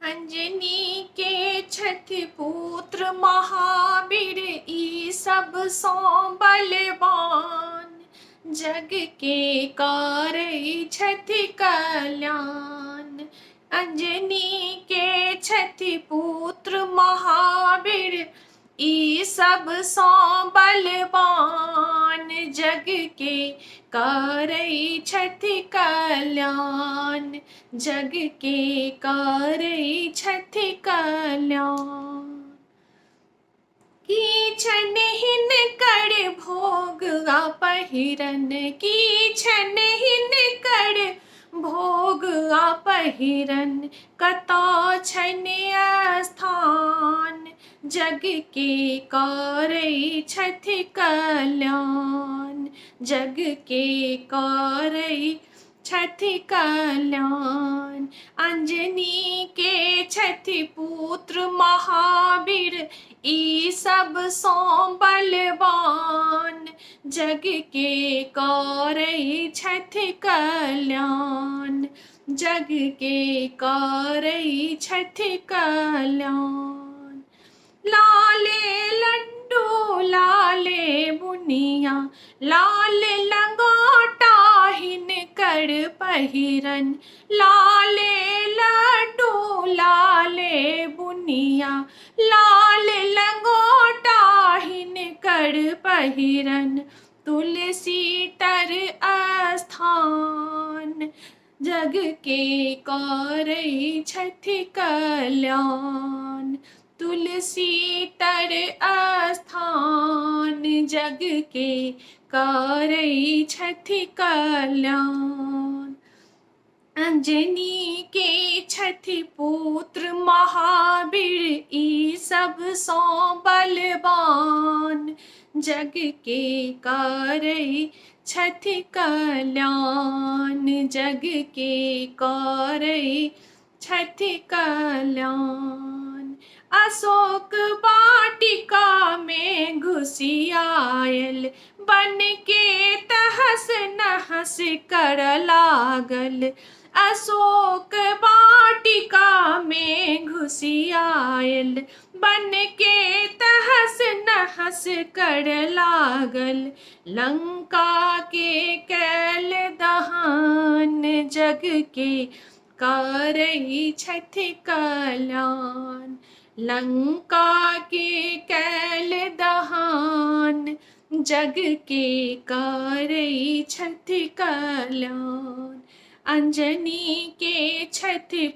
अंजनी के छठि पुत्र महावीर ई सब सो बलवान। जग के कारई छठि कल्याण। अंजनी के छठि पुत्र महावीर ई सब सो बलवान। जग के कारई छठि कल्याण। जग के कारई छठि कल्याण। कीछन हिन कर भोग पहिरन। कीछन हिन कर भोग पहिरन। कतौ छन स्थान। जग के कारई छठि कल्याण। जग के कारई छठि कल्याण। अंजनी के छठि पुत्र महावीर ई सब सो बलवान। जग के कारई छठि कल्याण। जग के कारई छठि कल्याण। लाले लड्डू लाले बुनिया लाल लंगोटा हिन कर पहिरन। लाले लड्डू लाले बुनिया लाल लंगोटा हिन कर पहिरन। तुलसी तर स्थान। जग के कारई छठि कल्याण। तुलसी तर स्थान। जग के कारई छठि कल्याण। अंजनी के छठि पुत्र महावीर ई सब सो बलवान। जग के कारई छठि कल्याण। जग के कारई छठि कल्याण। अशोक वाटिका में घुसी आयल। बन के तहस नहस कर लागल। अशोक वाटिका में घुसी आयल। बन के तहस नहस कर लागल। लंका के कैल दहन। जग के कारई छठि कल्याण। लंका के कैल दहन। जग के कारई छठि कल्याण। अंजनी के छठि